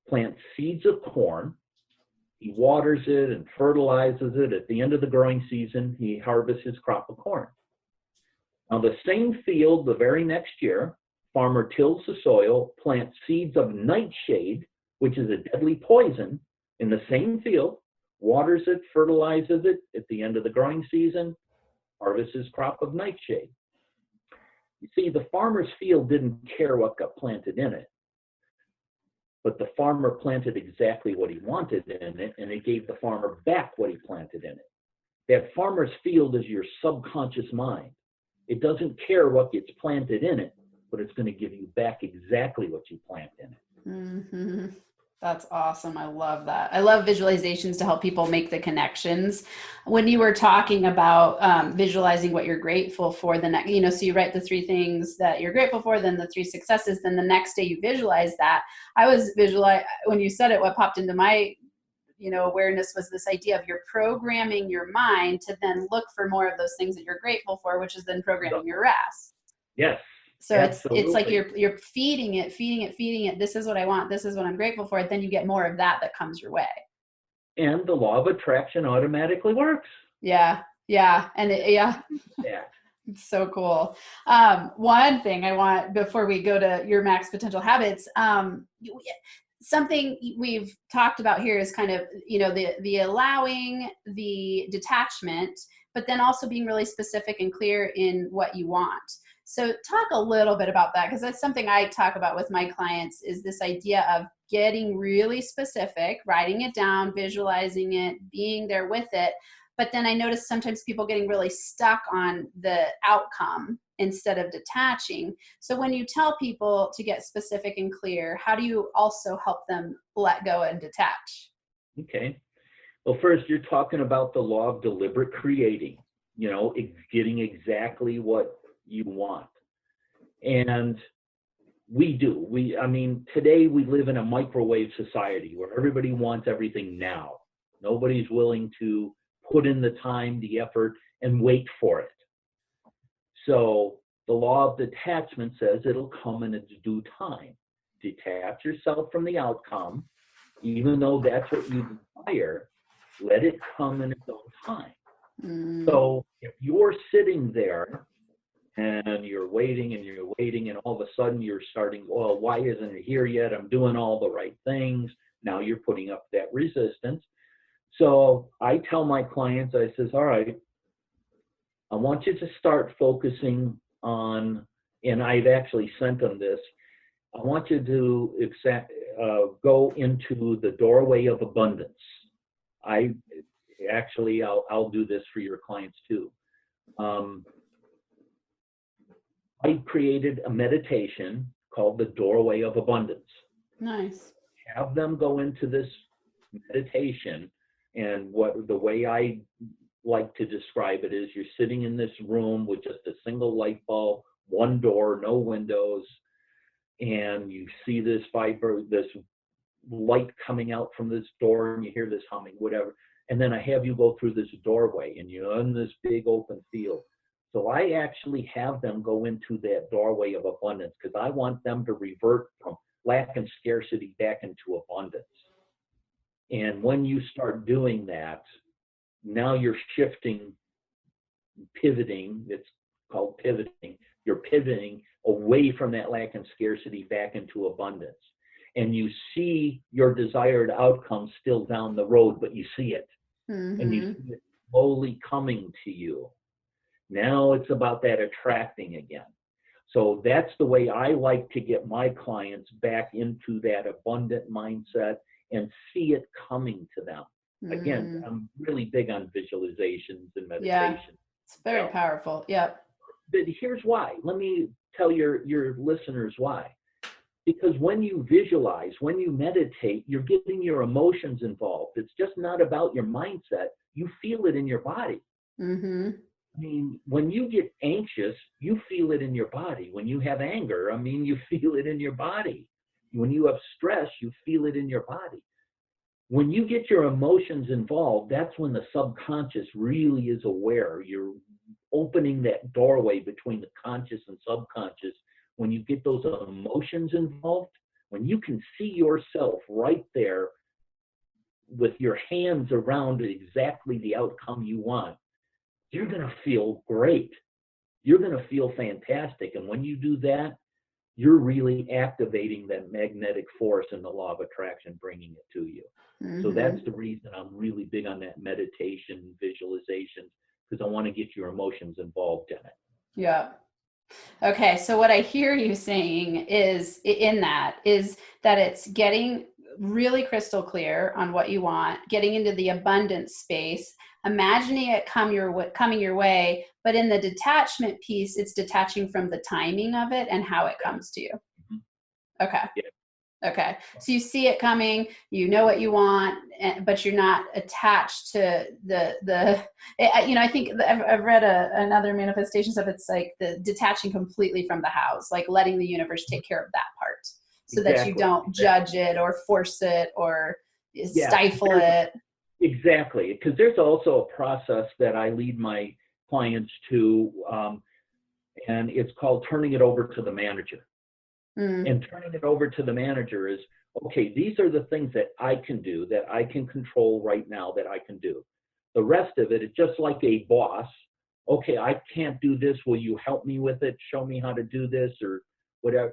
S2: plants seeds of corn, he waters it and fertilizes it. At the end of the growing season, he harvests his crop of corn. Now, the same field the very next year, farmer tills the soil, plants seeds of nightshade, which is a deadly poison, in the same field, waters it, fertilizes it. At the end of the growing season, harvests his crop of nightshade. You see, the farmer's field didn't care what got planted in it, but the farmer planted exactly what he wanted in it, and it gave the farmer back what he planted in it. That farmer's field is your subconscious mind. It doesn't care what gets planted in it, but it's going to give you back exactly what you plant in it.
S1: Mm-hmm. That's awesome. I love that. I love visualizations to help people make the connections. When you were talking about visualizing what you're grateful for the next, so you write the 3 things that you're grateful for, then the 3 successes, then the next day you visualize that. I was when you said it, what popped into my awareness was this idea of you're programming your mind to then look for more of those things that you're grateful for, which is then programming your RAS.
S2: Yes.
S1: So
S2: absolutely.
S1: it's like you're feeding it. This is what I want. This is what I'm grateful for. Then you get more of that comes your way.
S2: And the law of attraction automatically works.
S1: Yeah. And
S2: Yeah.
S1: It's so cool. One thing I want, before we go to your max potential habits, something we've talked about here is kind of, the allowing, the detachment, but then also being really specific and clear in what you want. So talk a little bit about that, because that's something I talk about with my clients, is this idea of getting really specific, writing it down, visualizing it, being there with it. But then I notice sometimes people getting really stuck on the outcome instead of detaching. So when you tell people to get specific and clear, how do you also help them let go and detach?
S2: Okay. Well, first, you're talking about the law of deliberate creating, getting exactly what you want. And we do. Today we live in a microwave society where everybody wants everything now. Nobody's willing to put in the time, the effort, and wait for it. So the law of detachment says it'll come in its due time. Detach yourself from the outcome, even though that's what you desire. Let it come in its own time. So if you're sitting there and you're waiting and all of a sudden you're starting, well, why isn't it here yet? I'm doing all the right things. Now you're putting up that resistance. So I tell my clients, I says, all right, I want you to start focusing on, and I've actually sent them this, I want you to go into the doorway of abundance. I'll do this for your clients too. I created a meditation called the Doorway of Abundance.
S1: Nice.
S2: Have them go into this meditation, and the way I like to describe it is you're sitting in this room with just a single light bulb, one door, no windows, and you see this light coming out from this door, and you hear this humming, whatever. And then I have you go through this doorway, and you're in this big open field. So I actually have them go into that doorway of abundance because I want them to revert from lack and scarcity back into abundance. And when you start doing that, now you're pivoting. It's called pivoting. You're pivoting away from that lack and scarcity back into abundance. And you see your desired outcome still down the road, but you see it. And you see it slowly coming to you. Now it's about that attracting again. So that's the way I like to get my clients back into that abundant mindset and see it coming to them. Again, I'm really big on visualizations and meditation.
S1: Yeah, it's very powerful. Yep.
S2: But here's why. Let me tell your listeners why. Because when you visualize, when you meditate, you're getting your emotions involved. It's just not about your mindset. You feel it in your body. When you get anxious, you feel it in your body. When you have anger, you feel it in your body. When you have stress, you feel it in your body. When you get your emotions involved, that's when the subconscious really is aware. You're opening that doorway between the conscious and subconscious. When you get those emotions involved, when you can see yourself right there with your hands around exactly the outcome you want, you're going to feel great. You're going to feel fantastic. And when you do that, you're really activating that magnetic force and the law of attraction, bringing it to you. So that's the reason I'm really big on that meditation, visualization, because I want to get your emotions involved in it.
S1: Yeah. Okay. So what I hear you saying is that it's getting really crystal clear on what you want, getting into the abundance space, imagining it coming your way. But in the detachment piece, it's detaching from the timing of it and how it comes to you. Okay.
S2: Yeah.
S1: Okay. So you see it coming, you know what you want, but you're not attached to I think I've read another manifestation stuff. It's like the detaching completely from the house, like letting the universe take care of that part so that you don't judge it or force it or stifle it.
S2: Exactly. Because there's also a process that I lead my clients to, and it's called turning it over to the manager. And turning it over to the manager is, okay, these are the things that I can do, that I can control right now, that I can do. The rest of it is just like a boss. Okay, I can't do this. Will you help me with it? Show me how to do this or whatever.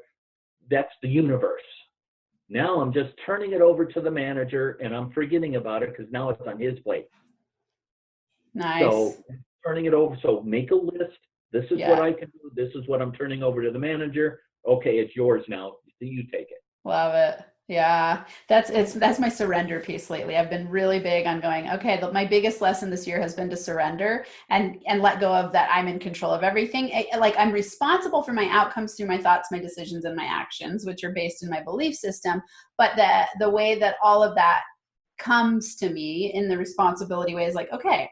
S2: That's the universe. Now I'm just turning it over to the manager and I'm forgetting about it because now it's on his plate.
S1: Nice.
S2: So turning it over. So make a list. This is what I can do. This is what I'm turning over to the manager. Okay, it's yours now. You take it.
S1: Love it. Yeah, that's my surrender piece lately. I've been really big on going, okay, my biggest lesson this year has been to surrender and let go of that. I'm in control of everything. Like I'm responsible for my outcomes through my thoughts, my decisions, and my actions, which are based in my belief system. But the way that all of that comes to me in the responsibility way is like, okay,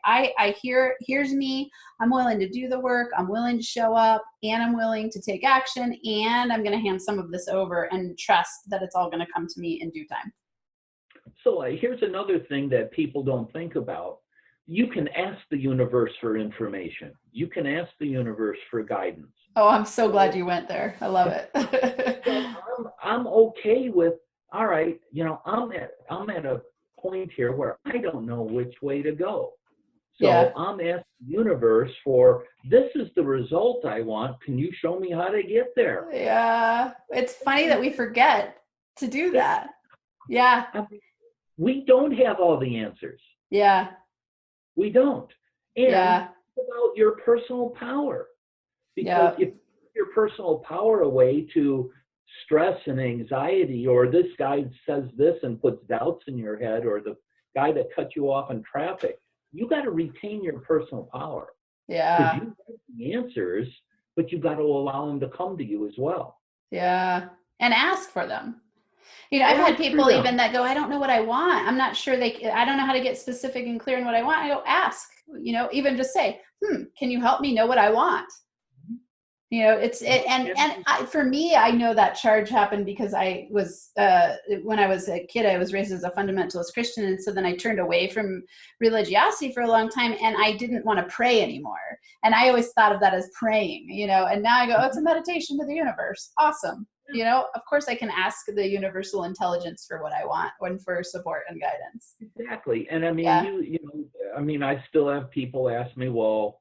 S1: here's me. I'm willing to do the work. I'm willing to show up and I'm willing to take action and I'm going to hand some of this over and trust that it's all going to come to me in due time.
S2: So here's another thing that people don't think about. You can ask the universe for information. You can ask the universe for guidance.
S1: Oh, I'm so glad you went there. I love it.
S2: So I'm okay with, all right, I'm at a point here where I don't know which way to go. So I'm asking the universe for, this is the result I want. Can you show me how to get there?
S1: Yeah. It's funny that we forget to do that. Yeah.
S2: We don't have all the answers.
S1: Yeah.
S2: We don't. And it's about your personal power. Because if you give your personal power away to stress and anxiety, or this guy says this and puts doubts in your head, or the guy that cut you off in traffic, you got to retain your personal power.
S1: Yeah.
S2: Because you have the answers, but you got to allow them to come to you as well.
S1: Yeah. And ask for them. I've had people even that go, I don't know what I want. I'm not sure I don't know how to get specific and clear on what I want. I go, ask, even just say, can you help me know what I want? For me, I know that charge happened because I was, when I was a kid, I was raised as a fundamentalist Christian. And so then I turned away from religiosity for a long time and I didn't want to pray anymore. And I always thought of that as praying, and now I go, oh, it's a meditation to the universe. Awesome. Of course I can ask the universal intelligence for what I want and for support and guidance.
S2: Exactly. And I mean, I still have people ask me, well,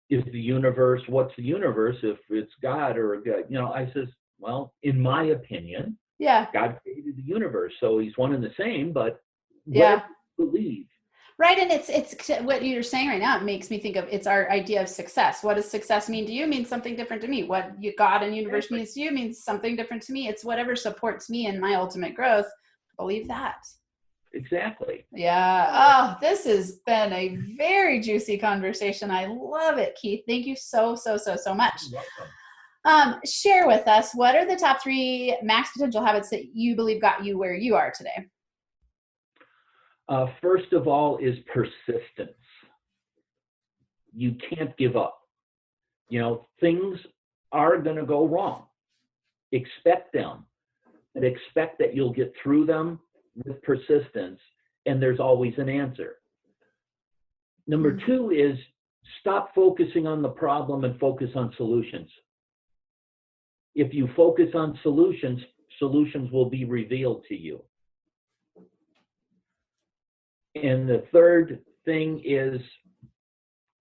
S2: is the universe, what's the universe if it's God or God? I says, well, in my opinion, God created the universe. So he's one and the same, but what do you believe?
S1: Right. And it's what you're saying right now. It makes me think of, it's our idea of success. What does success mean to you? Means something different to me. What God and universe means to you means something different to me. It's whatever supports me in my ultimate growth. Believe that.
S2: Exactly.
S1: Yeah. Oh, this has been a very juicy conversation. I love it, Keith. Thank you so much.
S2: You're welcome.
S1: Share with us, what are the top 3 max potential habits that you believe got you where you are today?
S2: First of all is persistence. You can't give up. Things are going to go wrong. Expect them, but expect that you'll get through them with persistence, and there's always an answer. Number 2 is stop focusing on the problem and focus on solutions. If you focus on solutions, solutions will be revealed to you. And the third thing is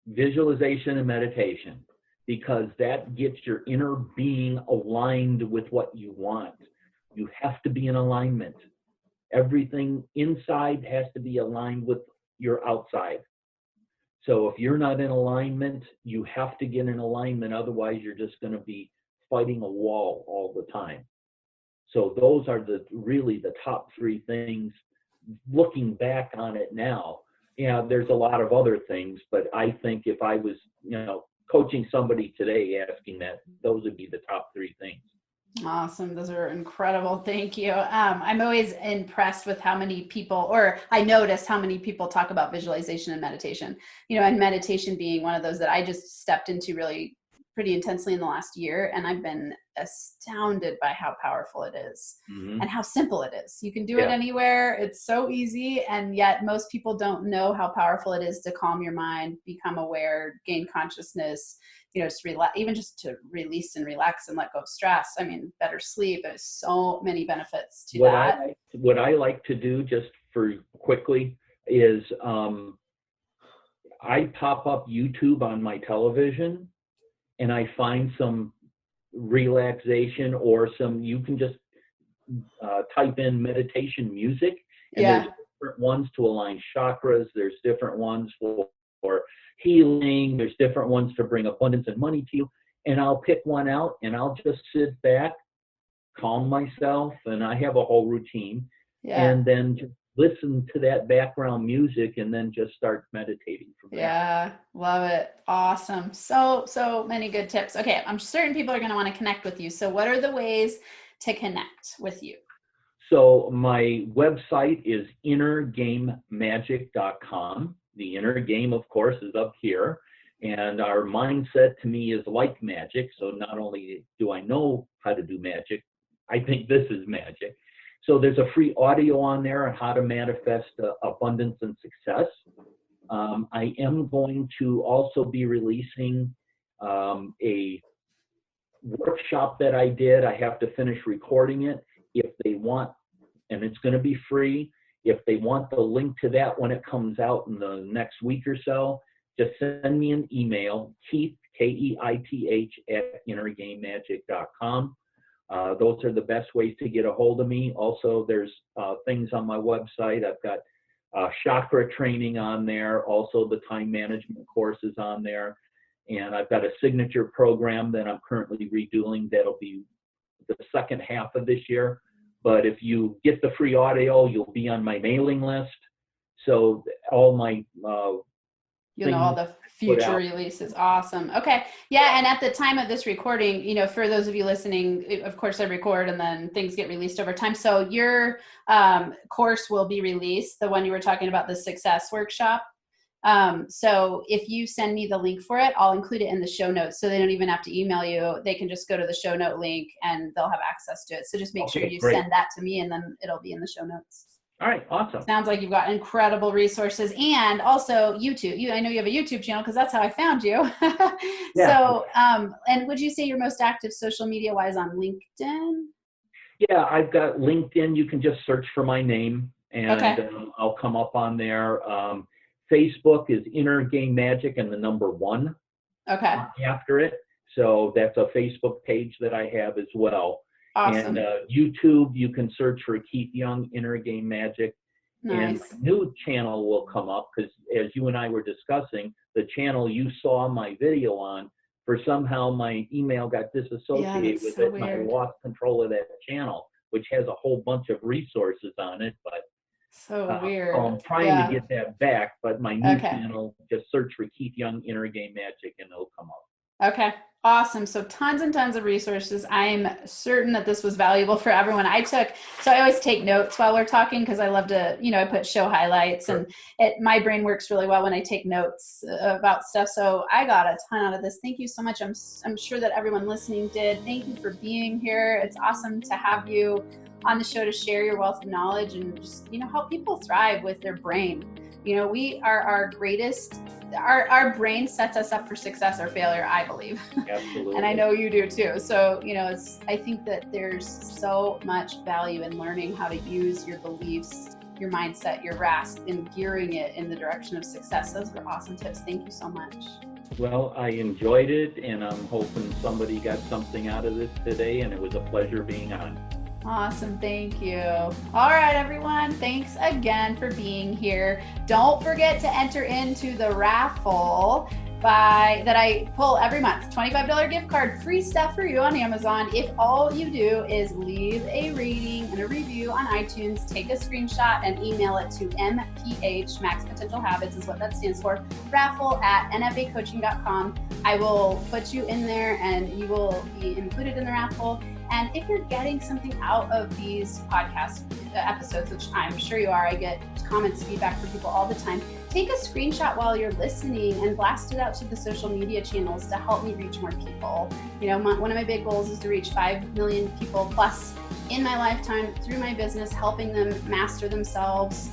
S2: visualization and meditation, because that gets your inner being aligned with what you want. You have to be in alignment. Everything inside has to be aligned with your outside. So if you're not in alignment, you have to get in alignment. Otherwise, you're just going to be fighting a wall all the time. So those are really the top 3 things, looking back on it now, Yeah, there's a lot of other things, but I think if I was, coaching somebody today asking that, those would be the top three things.
S1: Awesome. Those are incredible. Thank you. I'm always impressed with how many people, or I notice how many people talk about visualization and meditation, and meditation being one of those that I just stepped into really pretty intensely in the last year. And I've been astounded by how powerful it is and how simple it is. You can do it anywhere. It's so easy. And yet most people don't know how powerful it is to calm your mind, become aware, gain consciousness, just relax, even just to release and relax and let go of stress. I mean, better sleep. There's so many benefits to that.
S2: What I like to do just for quickly is I pop up YouTube on my television and I find some relaxation or you can just type in meditation music, and there's different ones to align chakras. There's different ones for healing. There's different ones to bring abundance and money to you. And I'll pick one out and I'll just sit back, calm myself, and I have a whole routine. And then just listen to that background music and then just start meditating from there.
S1: Yeah, love it. Awesome. So many good tips. Okay, I'm certain people are going to want to connect with you. So what are the ways to connect with you?
S2: So my website is innergamemagic.com. The inner game, of course, is up here. And our mindset to me is like magic. So not only do I know how to do magic, I think this is magic. So there's a free audio on there on how to manifest abundance and success. I am going to also be releasing a workshop that I did. I have to finish recording it. If they want, and it's going to be free, if they want the link to that when it comes out in the next week or so, just send me an email, Keith, Keith, @innergamemagic.com. Those are the best ways to get a hold of me. Also, there's things on my website. I've got chakra training on there. Also, the time management courses on there. And I've got a signature program that I'm currently redoing that'll be the second half of this year. But if you get the free audio, you'll be on my mailing list. So all my all the
S1: future releases. Awesome. Okay. Yeah. And at the time of this recording, for those of you listening, of course I record and then things get released over time. So your course will be released, the one you were talking about, the success workshop. So if you send me the link for it, I'll include it in the show notes. So they don't even have to email you. They can just go to the show note link and they'll have access to it. So just make sure you send that to me and then it'll be in the show notes.
S2: All right. Awesome.
S1: Sounds like you've got incredible resources, and also YouTube. I know you have a YouTube channel because that's how I found you. So, and would you say you're most active social media wise on LinkedIn?
S2: Yeah, I've got LinkedIn. You can just search for my name and I'll come up on there. Facebook is Inner Game Magic and the number 1 after it. So that's a Facebook page that I have as well.
S1: Awesome.
S2: And YouTube, you can search for Keith Young, Inner Game Magic.
S1: Nice.
S2: And my new channel will come up because as you and I were discussing, the channel you saw my video on, for somehow my email got disassociated with it and I lost control of that channel, which has a whole bunch of resources on it. But
S1: so weird.
S2: So I'm trying to get that back, but my new channel, just search for Keith Young, Inner Game Magic, and it'll come up.
S1: Okay. Awesome. So tons and tons of resources. I'm certain that this was valuable for everyone. So I always take notes while we're talking because I love to, I put show highlights and my brain works really well when I take notes about stuff. So I got a ton out of this. Thank you so much. I'm sure that everyone listening did. Thank you for being here. It's awesome to have you on the show to share your wealth of knowledge and just, help people thrive with their brain. We are our greatest, our brain sets us up for success or failure, I believe.
S2: Absolutely.
S1: And I know you do too. So, I think that there's so much value in learning how to use your beliefs, your mindset, your RAS, and gearing it in the direction of success. Those were awesome tips. Thank you so much.
S2: Well, I enjoyed it, and I'm hoping somebody got something out of this today, and it was a pleasure being on.
S1: Awesome. Thank you. All right, everyone. Thanks again for being here. Don't forget to enter into the raffle that I pull every month. $25 gift card, free stuff for you on Amazon. If all you do is leave a rating and a review on iTunes, take a screenshot and email it to MPH, Max Potential Habits is what that stands for, raffle@nfacoaching.com. I will put you in there and you will be included in the raffle. And if you're getting something out of these podcast episodes, which I'm sure you are, I get comments, feedback from people all the time, take a screenshot while you're listening and blast it out to the social media channels to help me reach more people. You know, one of my big goals is to reach 5 million people plus in my lifetime through my business, helping them master themselves.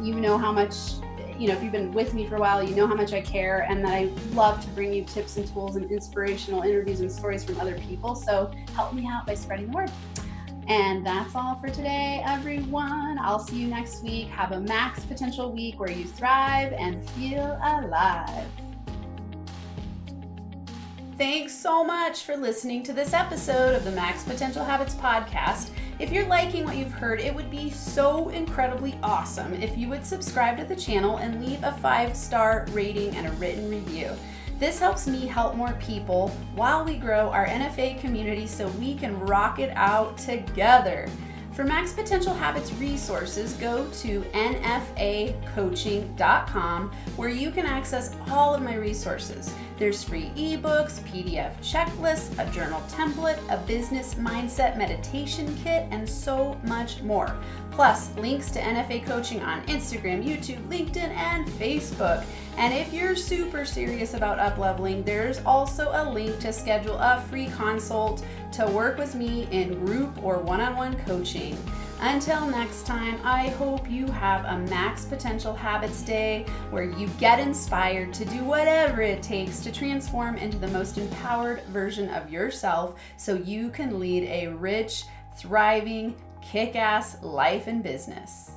S1: You know how much, if you've been with me for a while, you know how much I care and that I love to bring you tips and tools and inspirational interviews and stories from other people. So help me out by spreading the word. And that's all for today, everyone. I'll see you next week. Have a max potential week where you thrive and feel alive. Thanks so much for listening to this episode of the Max Potential Habits podcast. If you're liking what you've heard, it would be so incredibly awesome if you would subscribe to the channel and leave a 5-star rating and a written review. This helps me help more people while we grow our NFA community so we can rock it out together. For Max Potential Habits resources, go to nfacoaching.com where you can access all of my resources. There's free ebooks, PDF checklists, a journal template, a business mindset meditation kit, and so much more. Plus, links to NFA coaching on Instagram, YouTube, LinkedIn, and Facebook. And if you're super serious about up-leveling, there's also a link to schedule a free consult to work with me in group or one-on-one coaching. Until next time, I hope you have a Max Potential Habits Day where you get inspired to do whatever it takes to transform into the most empowered version of yourself so you can lead a rich, thriving, kick-ass life and business.